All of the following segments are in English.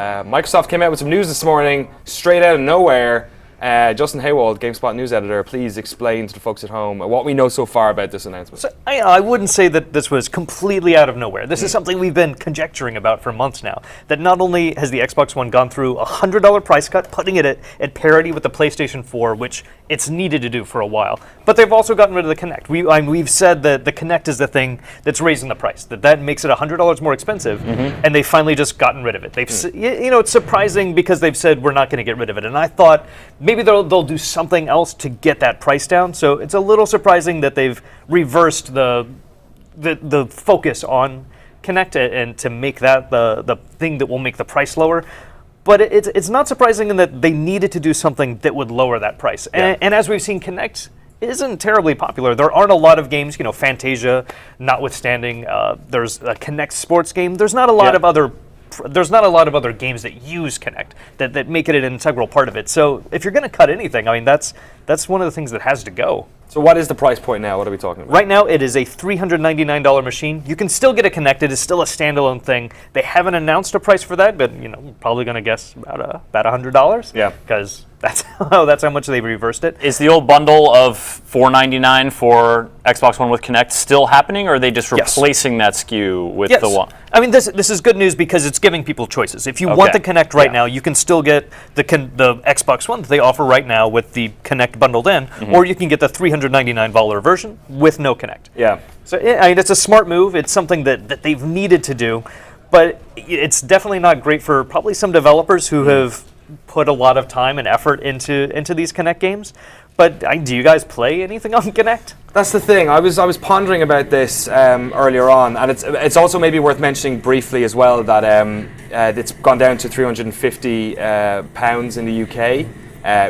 Microsoft came out with some news this morning, straight out of nowhere. Justin Haywald, GameSpot news editor, please explain to the folks at home what we know so far about this announcement. So, I wouldn't say that this was completely out of nowhere. This is something we've been conjecturing about for months now. That not only has the Xbox One gone through a $100 price cut, putting it at parity with the PlayStation 4, which it's needed to do for a while, but they've also gotten rid of the Kinect. We've said that the Kinect is the thing that's raising the price, that makes it $100 more expensive, and they've finally just gotten rid of it. It's surprising because they've said we're not going to get rid of it, and I thought maybe they'll do something else to get that price down. So it's a little surprising that they've reversed the focus on Kinect and to make that the thing that will make the price lower. But it's not surprising in that they needed to do something that would lower that price. Yeah. And as we've seen, Kinect isn't terribly popular. There aren't a lot of games, Fantasia notwithstanding. There's a Kinect sports game. There's not a lot of other games that use Kinect that make it an integral part of it. So if you're going to cut anything, that's one of the things that has to go. So what is the price point now? What are we talking about? Right now, it is a $399 machine. You can still get a Kinect. It is still a standalone thing. They haven't announced a price for that, but probably going to guess about $100. Yeah, because that's how much they've reversed it. Is the old bundle of $499 for Xbox One with Kinect still happening, or are they just replacing that SKU with the one? This is good news because it's giving people choices. If you want the Kinect right now, you can still get the Xbox One that they offer right now with the Kinect bundled in, or you can get the $399 version with no Kinect. Yeah. So it's a smart move. It's something that they've needed to do, but it's definitely not great for probably some developers who have put a lot of time and effort into these Kinect games. But do you guys play anything on Kinect? That's the thing. I was pondering about this earlier on, and it's also maybe worth mentioning briefly as well that it's gone down to £350 in the UK,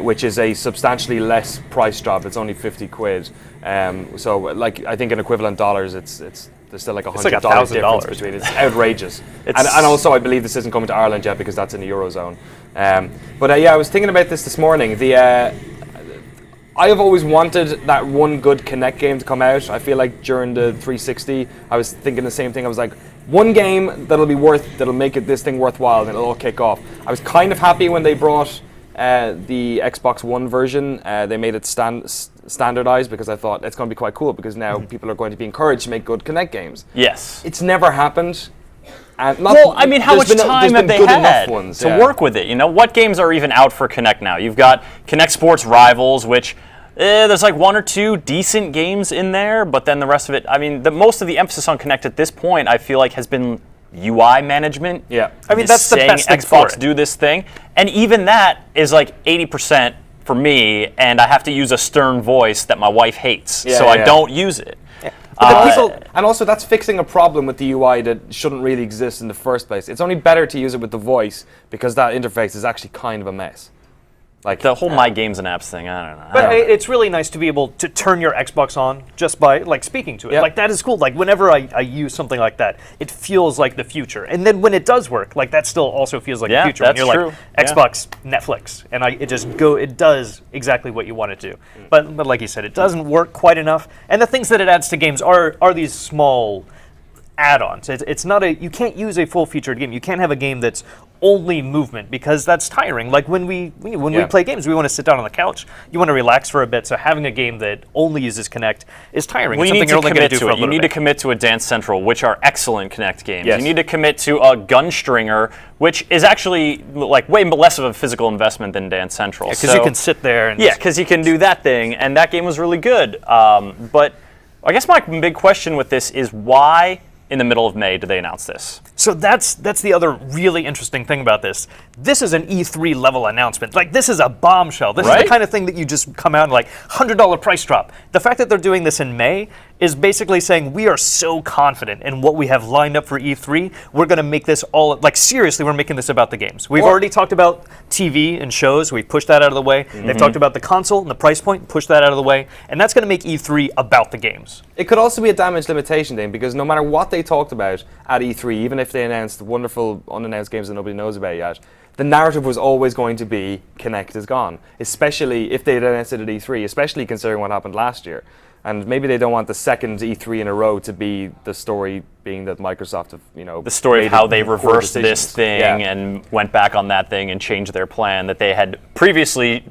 which is a substantially less price drop. It's only 50 quid. So I think in equivalent dollars, there's still like $100 difference between it. It's outrageous. And also I believe this isn't coming to Ireland yet because that's in the Eurozone. But I was thinking about this morning. I have always wanted that one good Kinect game to come out. I feel like during the 360, I was thinking the same thing. I was like, one game that'll make this thing worthwhile, and it'll all kick off. I was kind of happy when they brought the Xbox One version. They made it standardized because I thought it's going to be quite cool because now people are going to be encouraged to make good Kinect games. Yes. It's never happened. How much time have they had to work with it? What games are even out for Kinect now? You've got Kinect Sports Rivals, which there's like one or two decent games in there, but then the rest of it, most of the emphasis on Kinect at this point, I feel like has been UI management. Yeah. That's the best thing for Xbox do this thing. And even that is like 80% for me, and I have to use a stern voice that my wife hates, I don't use it. And also that's fixing a problem with the UI that shouldn't really exist in the first place. It's only better to use it with the voice because that interface is actually kind of a mess. Like the whole My Games and Apps thing, I don't know. But it's really nice to be able to turn your Xbox on just by speaking to it. Like that is cool. Like whenever I use something like that, it feels like the future. And then when it does work, that still also feels like the future. That's when you're true. Xbox, Netflix, and it does exactly what you want it to. But like you said, it doesn't work quite enough. And the things that it adds to games are these small add-ons. It's not you can't use a full-featured game. You can't have a game that's only movement because that's tiring. Like when we play games, we want to sit down on the couch. You want to relax for a bit. So having a game that only uses Kinect is tiring. Well, you need to commit to it. You need to commit to a Dance Central, which are excellent Kinect games. Yes. You need to commit to a Gunstringer, which is actually like way less of a physical investment than Dance Central. Because you can sit there and because you can do that thing, and that game was really good. But I guess my big question with this is why in the middle of May did they announce this? So that's the other really interesting thing about this. This is an E3 level announcement. This is a bombshell. This is the kind of thing that you just come out and $100 price drop. The fact that they're doing this in May is basically saying we are so confident in what we have lined up for E3. We're going to make this all seriously. We're making this about the games. We've already talked about TV and shows. We've pushed that out of the way. They've talked about the console and the price point. Pushed that out of the way, and that's going to make E3 about the games. It could also be a damage limitation thing because no matter what they talked about at E3, even if they announced wonderful unannounced games that nobody knows about yet, the narrative was always going to be Kinect is gone, especially if they had announced it at E3, especially considering what happened last year. and maybe they don't want the second E3 in a row to be the story being that Microsoft have, the story of how they reversed this thing and went back on that thing and changed their plan that they had previously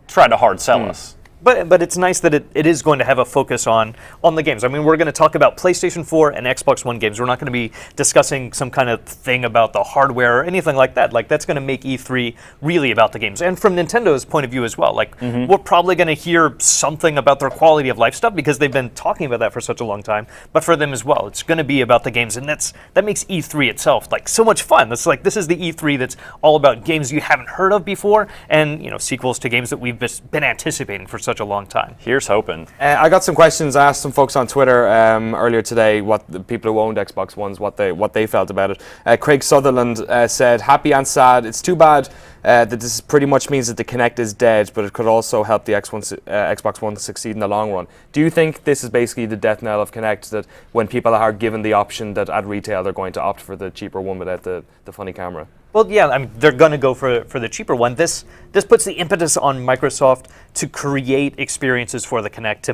tried to hard sell us. But it's nice that it is going to have a focus on the games. I mean, we're going to talk about PlayStation 4 and Xbox One games. We're not going to be discussing some kind of thing about the hardware or anything like that. Like, that's going to make E3 really about the games. And from Nintendo's point of view as well, like, we're probably going to hear something about their quality of life stuff because they've been talking about that for such a long time. But for them as well, it's going to be about the games. And that makes E3 itself, like, so much fun. That's like, this is the E3 that's all about games you haven't heard of before and, sequels to games that we've been anticipating for such a long time. Here's hoping. I got some questions. I asked some folks on Twitter earlier today, what the people who owned Xbox Ones, what they felt about it. Craig Sutherland said, happy and sad. It's too bad that this pretty much means that the Kinect is dead, but it could also help the Xbox One succeed in the long run. Do you think this is basically the death knell of Kinect, that when people are given the option that at retail they're going to opt for the cheaper one without the funny camera? Well, yeah, I mean, they're going to go for the cheaper one. This puts the impetus on Microsoft to create experiences for the Kinect to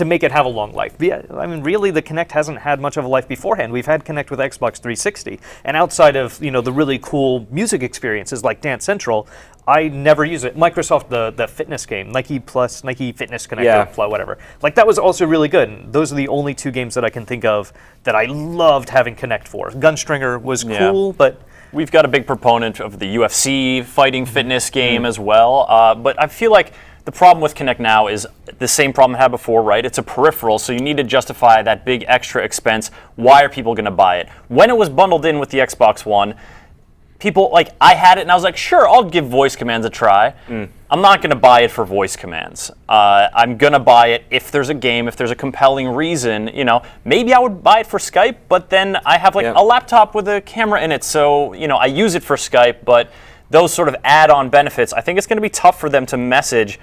make it have a long life. Yeah, I mean, really, the Kinect hasn't had much of a life beforehand. We've had Kinect with Xbox 360, and outside of the really cool music experiences like Dance Central, I never use it. Microsoft, the fitness game, Nike Plus, Nike Fitness Connector, Fly, whatever. Like, that was also really good. And those are the only two games that I can think of that I loved having Kinect for. Gunstringer was cool, but we've got a big proponent of the UFC fighting fitness game as well, but I feel like the problem with Kinect now is the same problem I had before, right? It's a peripheral, so you need to justify that big extra expense. Why are people going to buy it? When it was bundled in with the Xbox One, people, like, I had it and I was like, sure, I'll give voice commands a try. I'm not going to buy it for voice commands. I'm going to buy it if there's a game, if there's a compelling reason. Maybe I would buy it for Skype, but then I have a laptop with a camera in it, so I use it for Skype. But those sort of add-on benefits, I think it's going to be tough for them to message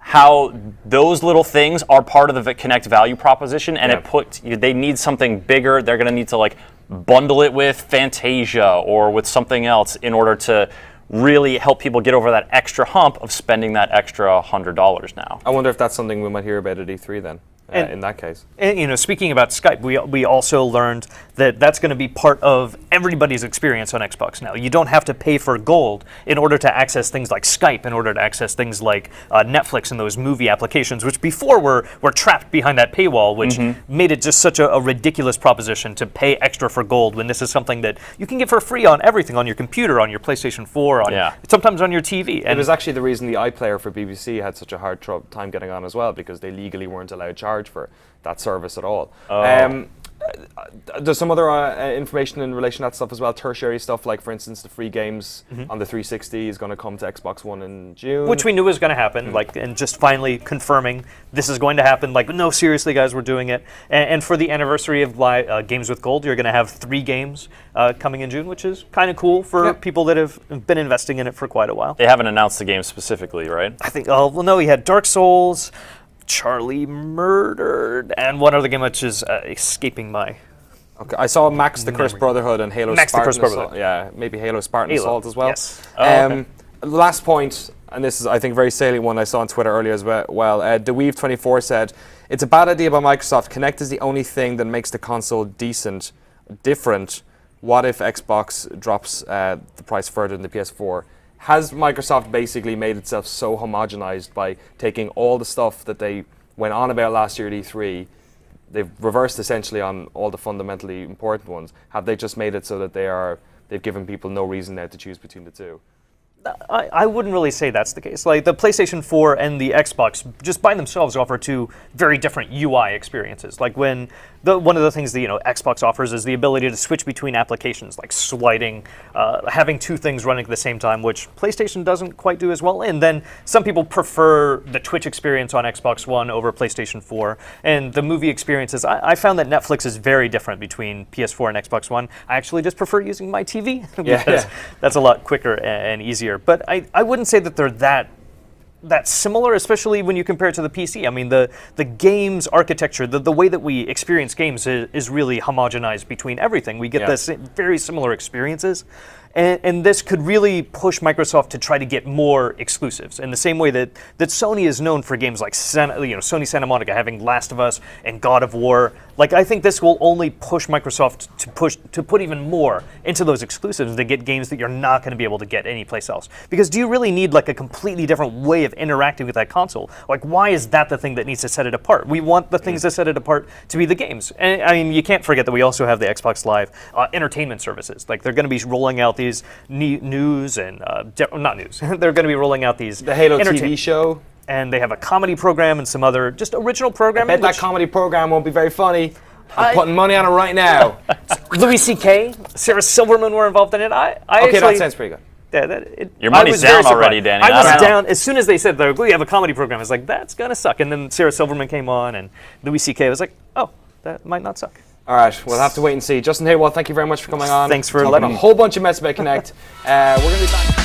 how those little things are part of the Kinect value proposition, and they need something bigger. They're going to need to bundle it with Fantasia or with something else in order to really help people get over that extra hump of spending that extra $100 now. I wonder if that's something we might hear about at E3 then. In that case. And speaking about Skype, we also learned that that's going to be part of everybody's experience on Xbox now. You don't have to pay for gold in order to access things like Skype, in order to access things like Netflix and those movie applications, which before were trapped behind that paywall, which made it just such a ridiculous proposition to pay extra for gold when this is something that you can get for free on everything, on your computer, on your PlayStation 4, sometimes on your TV. And it was actually the reason the iPlayer for BBC had such a hard time getting on as well, because they legally weren't allowed to charge for that service at all. There's some other information in relation to that stuff as well, tertiary stuff, like for instance the free games on the 360 is going to come to Xbox One in June. Which we knew was going to happen, and just finally confirming this is going to happen, no, seriously guys, we're doing it. And for the anniversary of Games with Gold, you're going to have 3 games coming in June, which is kind of cool for people that have been investing in it for quite a while. They haven't announced the game specifically, right? I think, no, we had Dark Souls, Charlie Murdered, and one other game which is escaping my... Okay, I saw Max the Cursed Brotherhood and Halo Max Spartan the Cursed Brotherhood. Yeah, maybe Halo Spartan Assault as well. Yes. Last point, and this is I think very salient one I saw on Twitter earlier as well. DeWeave24 said, it's a bad idea by Microsoft. Kinect is the only thing that makes the console different. What if Xbox drops the price further than the PS4? Has Microsoft basically made itself so homogenized by taking all the stuff that they went on about last year at E3, they've reversed essentially on all the fundamentally important ones? Have they just made it so that they've given people no reason now to choose between the two? I wouldn't really say that's the case. Like, the PlayStation 4 and the Xbox, just by themselves, offer 2 very different UI experiences. Like, when one of the things that Xbox offers is the ability to switch between applications, like sliding, having 2 things running at the same time, which PlayStation doesn't quite do as well. And then some people prefer the Twitch experience on Xbox One over PlayStation 4. And the movie experiences, I found that Netflix is very different between PS4 and Xbox One. I actually just prefer using my TV because that's a lot quicker and easier. But I wouldn't say that they're that similar, especially when you compare it to the PC. I mean, the game's architecture, the way that we experience games is really homogenized between everything. We get this very similar experiences. And this could really push Microsoft to try to get more exclusives in the same way that Sony is known for games like Sony Santa Monica having Last of Us and God of War. Like, I think this will only push Microsoft to put even more into those exclusives to get games that you're not going to be able to get anyplace else. Because do you really need like a completely different way of interacting with that console? Like, why is that the thing that needs to set it apart? We want the things that set it apart to be the games. And I mean, you can't forget that we also have the Xbox Live entertainment services. Like, they're going to be rolling out these news and not news. They're going to be rolling out these the Halo TV show, and they have a comedy program and some other just original programming. I bet that comedy program won't be very funny. I'm putting money on it right now. Louis C.K., Sarah Silverman were involved in it. Okay, that sounds pretty good. Yeah, your money's down already, Danny. I was down as soon as they said we have a comedy program. I was like, that's gonna suck. And then Sarah Silverman came on, and Louis C.K. was like, oh, that might not suck. All right, we'll have to wait and see. Justin Hayward, thank you very much for coming on. Thanks for a whole bunch of mess about Kinect. We're going to be back.